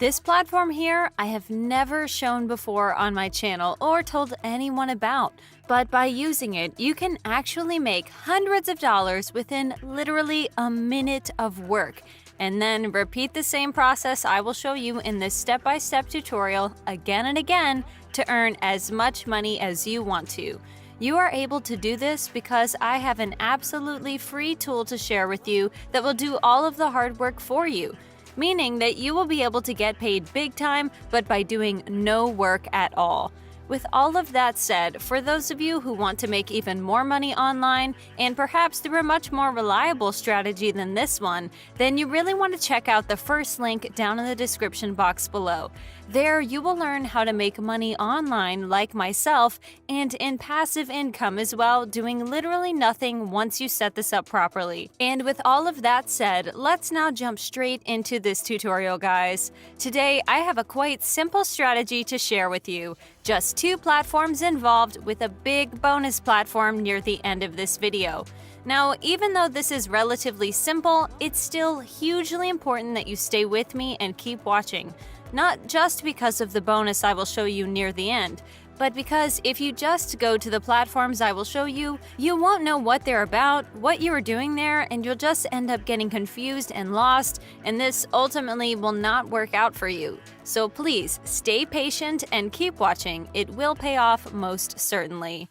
This platform here, I have never shown before on my channel or told anyone about, but by using it, you can actually make hundreds of dollars within literally a minute of work, and then repeat the same process I will show you in this step-by-step tutorial again and again to earn as much money as you want to. You are able to do this because I have an absolutely free tool to share with you that will do all of the hard work for you, meaning that you will be able to get paid big time, but by doing no work at all. With all of that said, for those of you who want to make even more money online, and perhaps through a much more reliable strategy than this one, then you really want to check out the first link down in the description box below. There, you will learn how to make money online like myself, and in passive income as well, doing literally nothing once you set this up properly. And with all of that said, let's now jump straight into this tutorial, guys. Today, I have a quite simple strategy to share with you. Just 2 platforms involved, with a big bonus platform near the end of this video. Now, even though this is relatively simple, it's still hugely important that you stay with me and keep watching. Not just because of the bonus I will show you near the end, but because if you just go to the platforms I will show you, you won't know what they're about, what you are doing there, and you'll just end up getting confused and lost, and this ultimately will not work out for you. So please, stay patient and keep watching. It will pay off most certainly.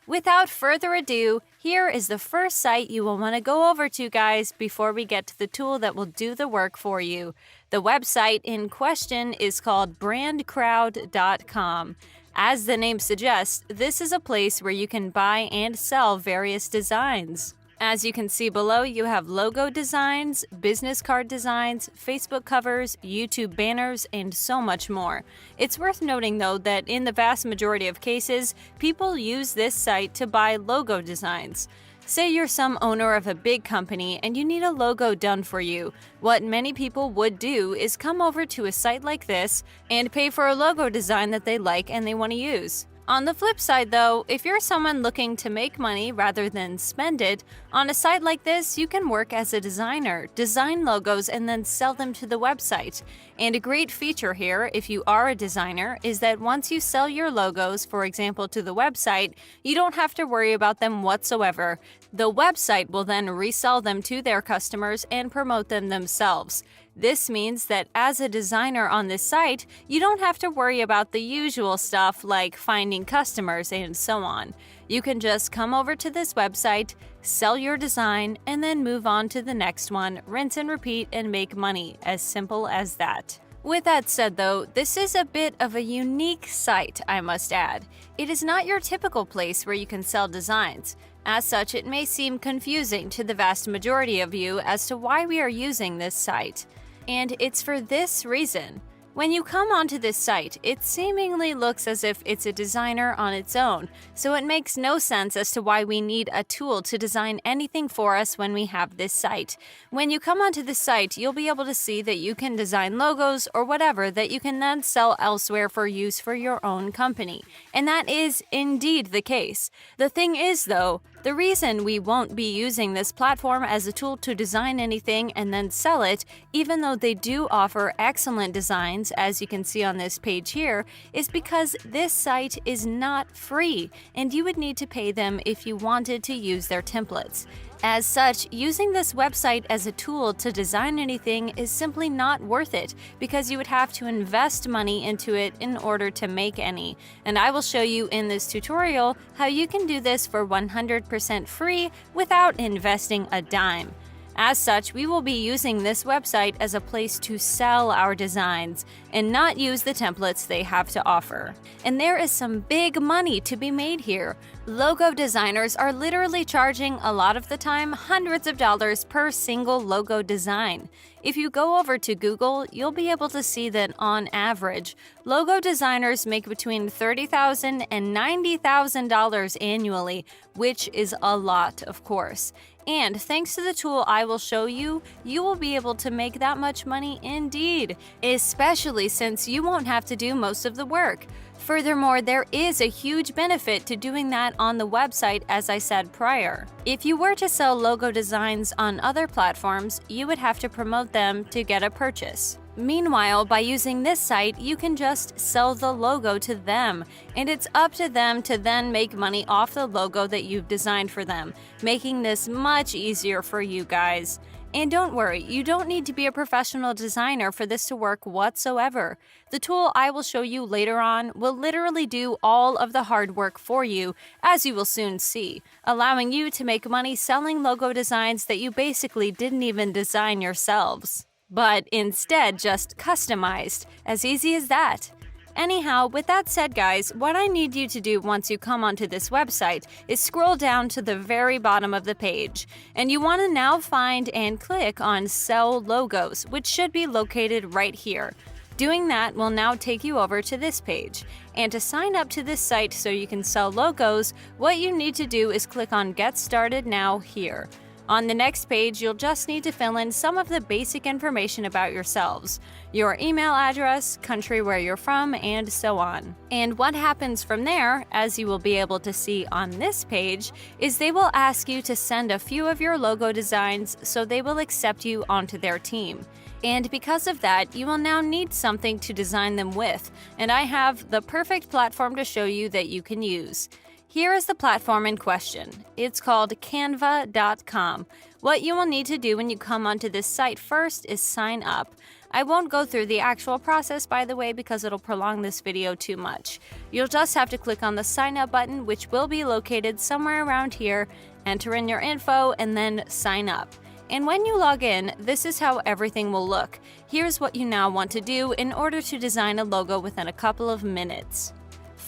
Without further ado, here is the first site you will want to go over to, guys, before we get to the tool that will do the work for you. The website in question is called brandcrowd.com. As the name suggests, this is a place where you can buy and sell various designs. As you can see below, you have logo designs, business card designs, Facebook covers, YouTube banners, and so much more. It's worth noting, though, that in the vast majority of cases, people use this site to buy logo designs. Say you're some owner of a big company and you need a logo done for you. What many people would do is come over to a site like this and pay for a logo design that they like and they want to use. On the flip side, though, if you're someone looking to make money rather than spend it, on a site like this, you can work as a designer, design logos, and then sell them to the website. And a great feature here, if you are a designer, is that once you sell your logos, for example, to the website, you don't have to worry about them whatsoever. The website will then resell them to their customers and promote them themselves. This means that as a designer on this site, you don't have to worry about the usual stuff like finding customers and so on. You can just come over to this website, sell your design, and then move on to the next one, rinse and repeat, and make money. As simple as that. With that said, though, this is a bit of a unique site, I must add. It is not your typical place where you can sell designs. As such, it may seem confusing to the vast majority of you as to why we are using this site. And it's for this reason. When you come onto this site, it seemingly looks as if it's a designer on its own, so it makes no sense as to why we need a tool to design anything for us when we have this site. When you come onto this site, you'll be able to see that you can design logos or whatever that you can then sell elsewhere for use for your own company. And that is indeed the case. The thing is, though, the reason we won't be using this platform as a tool to design anything and then sell it, even though they do offer excellent designs, as you can see on this page here, is because this site is not free, and you would need to pay them if you wanted to use their templates. As such, using this website as a tool to design anything is simply not worth it, because you would have to invest money into it in order to make any. And I will show you in this tutorial how you can do this for 100% free without investing a dime. As such, we will be using this website as a place to sell our designs and not use the templates they have to offer. And there is some big money to be made here. Logo designers are literally charging, a lot of the time, hundreds of dollars per single logo design. If you go over to Google, you'll be able to see that on average, logo designers make between $30,000 and $90,000 annually, which is a lot, of course. And thanks to the tool I will show you, you will be able to make that much money indeed, especially since you won't have to do most of the work. Furthermore, there is a huge benefit to doing that on the website, as I said prior. If you were to sell logo designs on other platforms, you would have to promote them to get a purchase. Meanwhile, by using this site, you can just sell the logo to them, and it's up to them to then make money off the logo that you've designed for them, making this much easier for you guys. And don't worry, you don't need to be a professional designer for this to work whatsoever. The tool I will show you later on will literally do all of the hard work for you, as you will soon see, allowing you to make money selling logo designs that you basically didn't even design yourselves, but instead just customized. As easy as that. Anyhow, with that said, guys, what I need you to do once you come onto this website is scroll down to the very bottom of the page, and you want to now find and click on Sell Logos, which should be located right here. Doing that will now take you over to this page. And to sign up to this site so you can sell logos, what you need to do is click on Get Started Now here. On the next page, you'll just need to fill in some of the basic information about yourselves, your email address, country where you're from, and so on. And what happens from there, as you will be able to see on this page, is they will ask you to send a few of your logo designs so they will accept you onto their team. And because of that, you will now need something to design them with, and I have the perfect platform to show you that you can use. Here is the platform in question. It's called canva.com. What you will need to do when you come onto this site first is sign up. I won't go through the actual process, by the way, because it'll prolong this video too much. You'll just have to click on the sign up button, which will be located somewhere around here, enter in your info, and then sign up. And when you log in, this is how everything will look. Here's what you now want to do in order to design a logo within a couple of minutes.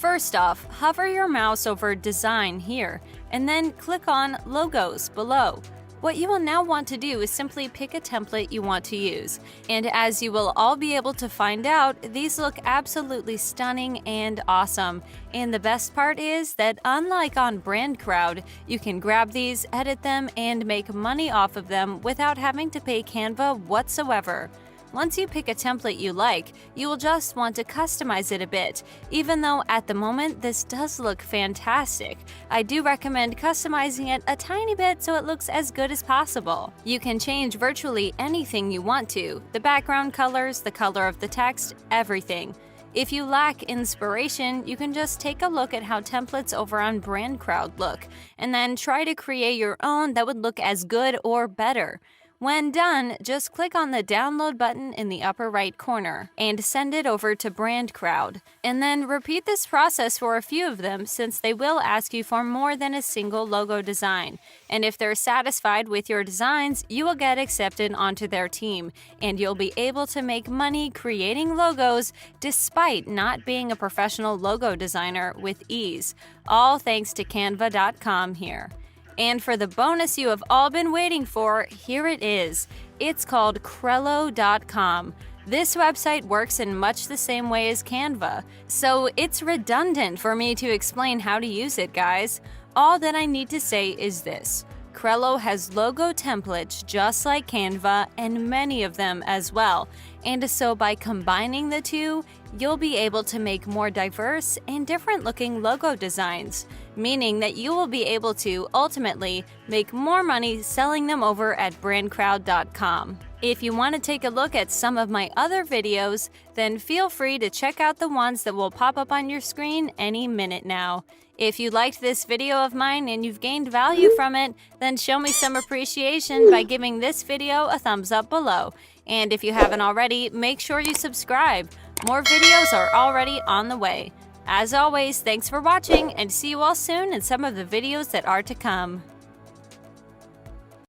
First off, hover your mouse over Design here, and then click on Logos below. What you will now want to do is simply pick a template you want to use. And as you will all be able to find out, these look absolutely stunning and awesome. And the best part is that unlike on BrandCrowd, you can grab these, edit them, and make money off of them without having to pay Canva whatsoever. Once you pick a template you like, you will just want to customize it a bit. Even though at the moment this does look fantastic, I do recommend customizing it a tiny bit so it looks as good as possible. You can change virtually anything you want to, the background colors, the color of the text, everything. If you lack inspiration, you can just take a look at how templates over on BrandCrowd look, and then try to create your own that would look as good or better. When done, just click on the download button in the upper right corner and send it over to BrandCrowd. And then repeat this process for a few of them, since they will ask you for more than a single logo design. And if they're satisfied with your designs, you will get accepted onto their team, and you'll be able to make money creating logos despite not being a professional logo designer with ease. All thanks to canva.com here. And for the bonus you have all been waiting for, here it is. It's called Crello.com. This website works in much the same way as Canva, so it's redundant for me to explain how to use it, guys. All that I need to say is this. Crello has logo templates just like Canva, and many of them as well. And so by combining the two, you'll be able to make more diverse and different looking logo designs, meaning that you will be able to ultimately make more money selling them over at brandcrowd.com. If you want to take a look at some of my other videos, then feel free to check out the ones that will pop up on your screen any minute now. If you liked this video of mine and you've gained value from it, then show me some appreciation by giving this video a thumbs up below. And if you haven't already, make sure you subscribe. More videos are already on the way. As always, thanks for watching, and see you all soon in some of the videos that are to come.